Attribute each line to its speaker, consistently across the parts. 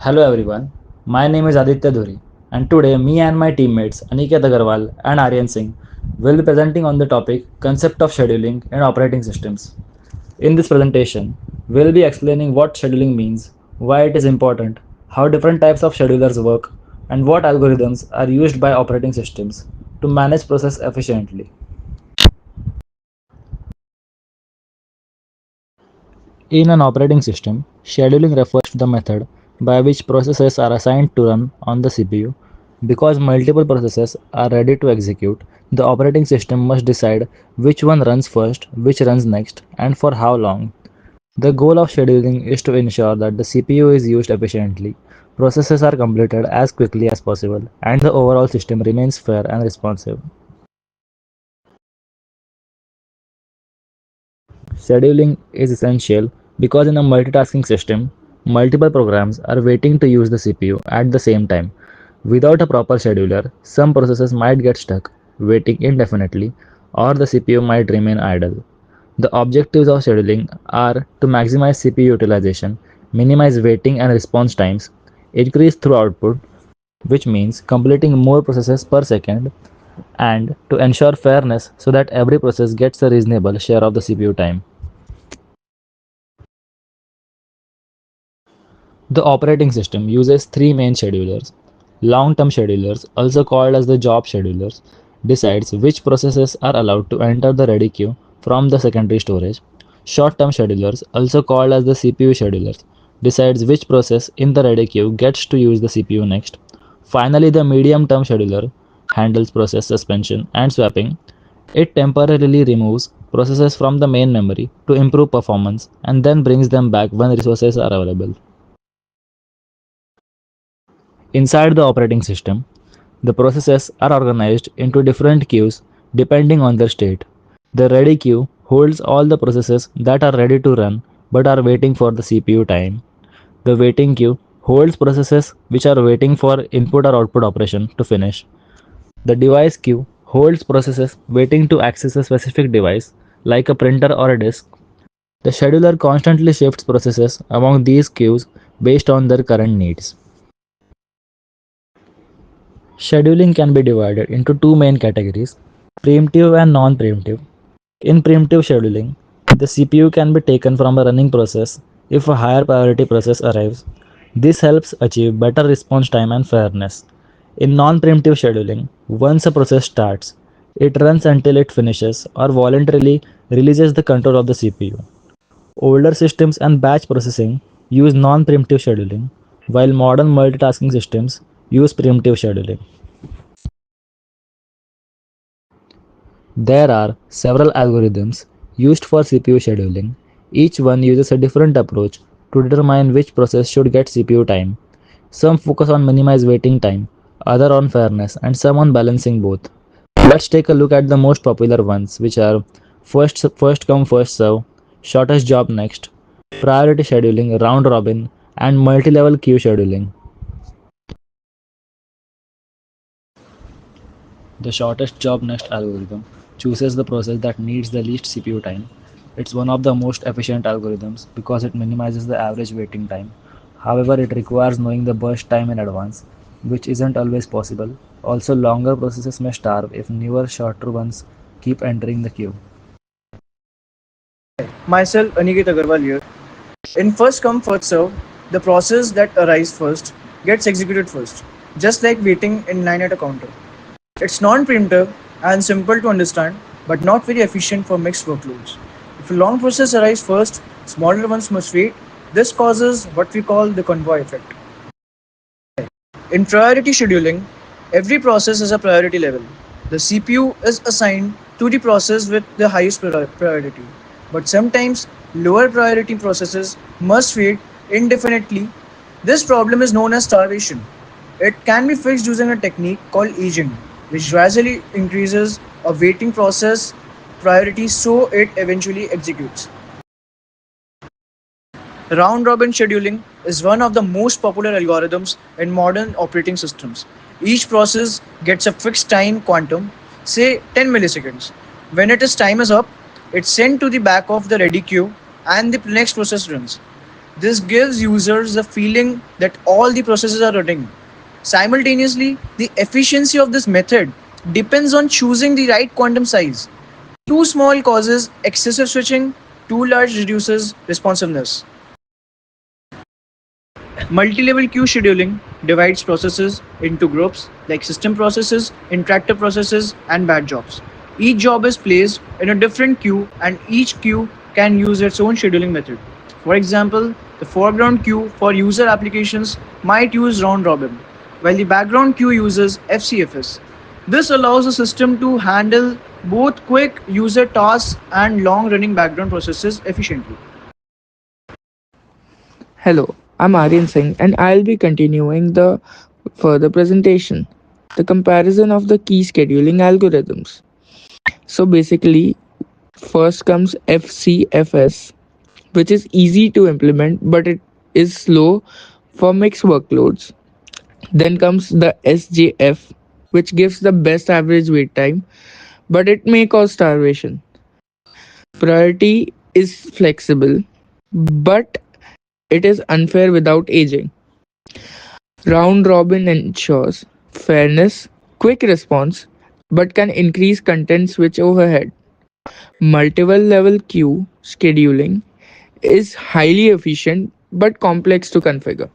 Speaker 1: Hello everyone, my name is Aditya Dhuri, and today me and my teammates Aniket Agarwal and Aryan Singh will be presenting on the topic Concept of Scheduling in Operating Systems. In this presentation, we'll be explaining what scheduling means, why it is important, how different types of schedulers work, and what algorithms are used by operating systems to manage process efficiently. In an operating system, scheduling refers to the method by which processes are assigned to run on the CPU. Because multiple processes are ready to execute, the operating system must decide which one runs first, which runs next, and for how long. The goal of scheduling is to ensure that the CPU is used efficiently, processes are completed as quickly as possible, and the overall system remains fair and responsive. Scheduling is essential because in a multitasking system, multiple programs are waiting to use the CPU at the same time. Without a proper scheduler, some processes might get stuck, waiting indefinitely, or the CPU might remain idle. The objectives of scheduling are to maximize CPU utilization, minimize waiting and response times, increase throughput, which means completing more processes per second, and to ensure fairness so that every process gets a reasonable share of the CPU time. The operating system uses three main schedulers. Long-term schedulers, also called as the job schedulers, decides which processes are allowed to enter the ready queue from the secondary storage. Short-term schedulers, also called as the CPU schedulers, decides which process in the ready queue gets to use the CPU next. Finally, the medium-term scheduler handles process suspension and swapping. It temporarily removes processes from the main memory to improve performance and then brings them back when resources are available. Inside the operating system, the processes are organized into different queues depending on their state. The ready queue holds all the processes that are ready to run but are waiting for the CPU time. The waiting queue holds processes which are waiting for input or output operation to finish. The device queue holds processes waiting to access a specific device like a printer or a disk. The scheduler constantly shifts processes among these queues based on their current needs. Scheduling can be divided into two main categories, preemptive and non preemptive. In preemptive scheduling, the CPU can be taken from a running process if a higher priority process arrives. This helps achieve better response time and fairness. In non preemptive scheduling, once a process starts, it runs until it finishes or voluntarily releases the control of the CPU. Older systems and batch processing use non preemptive scheduling, while modern multitasking systems use preemptive scheduling. There are several algorithms used for CPU scheduling. Each one uses a different approach to determine which process should get CPU time. Some focus on minimize waiting time, other on fairness, and some on balancing both. Let's take a look at the most popular ones, which are first come first serve, shortest job next, priority scheduling, round robin, and multi-level queue scheduling. The shortest job next algorithm chooses the process that needs the least CPU time. It's one of the most efficient algorithms because it minimizes the average waiting time. However, it requires knowing the burst time in advance, which isn't always possible. Also, longer processes may starve if newer, shorter ones keep entering the queue.
Speaker 2: Myself, Aniket Agarwal here. In first come, first serve, the process that arrives first gets executed first, just like waiting in line at a counter. It's non-preemptive and simple to understand, but not very efficient for mixed workloads. If a long process arrives first, smaller ones must wait. This causes what we call the convoy effect. In priority scheduling, every process has a priority level. The CPU is assigned to the process with the highest priority. But sometimes lower priority processes must wait indefinitely. This problem is known as starvation. It can be fixed using a technique called aging, which gradually increases a waiting process priority so it eventually executes. Round robin scheduling is one of the most popular algorithms in modern operating systems. Each process gets a fixed time quantum, say 10 milliseconds. When its time is up, it's sent to the back of the ready queue and the next process runs. This gives users the feeling that all the processes are running. Simultaneously, the efficiency of this method depends on choosing the right quantum size. Too small causes excessive switching, too large reduces responsiveness. Multi-level queue scheduling divides processes into groups like system processes, interactive processes, and batch jobs. Each job is placed in a different queue and each queue can use its own scheduling method. For example, the foreground queue for user applications might use round robin, while the background queue uses FCFS. This allows the system to handle both quick user tasks and long running background processes efficiently.
Speaker 3: Hello, I'm Aryan Singh and I'll be continuing the further presentation. The comparison of the key scheduling algorithms. So basically, first comes FCFS, which is easy to implement but it is slow for mixed workloads. Then comes the SJF, which gives the best average wait time, but it may cause starvation. Priority is flexible, but it is unfair without aging. Round robin ensures fairness, quick response, but can increase content switch overhead. Multiple level queue scheduling is highly efficient but complex to configure.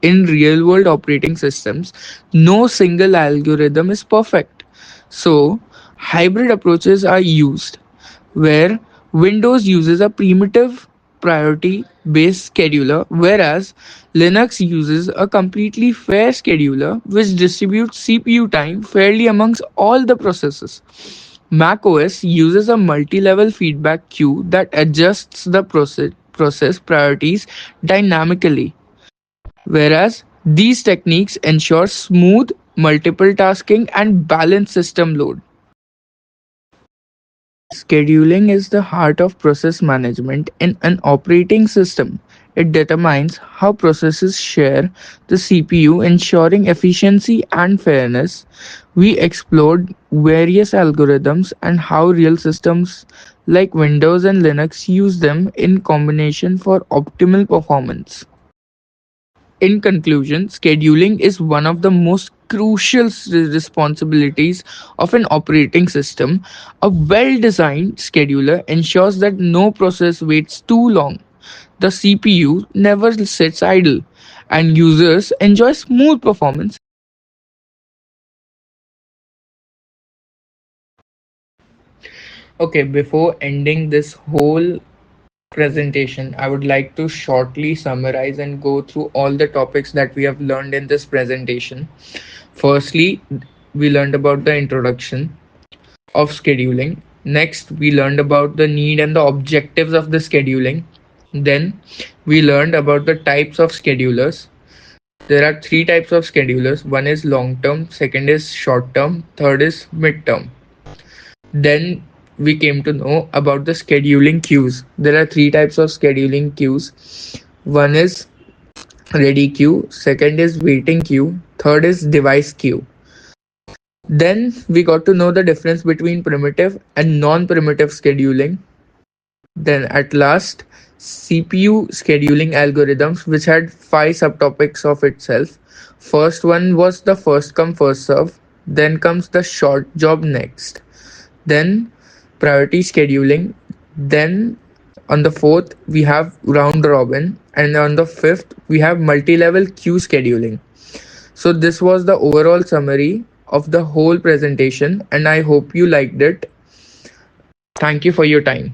Speaker 3: In real world operating systems, no single algorithm is perfect. So, hybrid approaches are used where Windows uses a primitive priority based scheduler, whereas Linux uses a completely fair scheduler which distributes CPU time fairly amongst all the processes. macOS uses a multi level feedback queue that adjusts the process priorities dynamically. Whereas these techniques ensure smooth multiple tasking and balanced system load. Scheduling is the heart of process management in an operating system. It determines how processes share the CPU, ensuring efficiency and fairness. We explored various algorithms and how real systems like Windows and Linux use them in combination for optimal performance. In conclusion, scheduling is one of the most crucial responsibilities of an operating system. A well designed scheduler ensures that no process waits too long, the CPU never sits idle, and users enjoy smooth performance. Okay, before ending this whole presentation, I would like to shortly summarize and go through all the topics that we have learned in this presentation. Firstly, we learned about the introduction of scheduling. Next, we learned about the need and the objectives of the scheduling. Then, we learned about the types of schedulers. There are three types of schedulers: one is long term, second is short term, third is mid term. Then, we came to know about the scheduling queues. There are three types of scheduling queues: one is ready queue, second is waiting queue, third is device queue. Then we got to know the difference between primitive and non-primitive scheduling. Then at last, CPU scheduling algorithms, which had five subtopics of itself. First one was the first come first serve. Then comes the short job next. Then priority scheduling. Then on the fourth we have round robin, and on the fifth we have multi-level queue scheduling. So this was the overall summary of the whole presentation and I hope you liked it. Thank you for your time.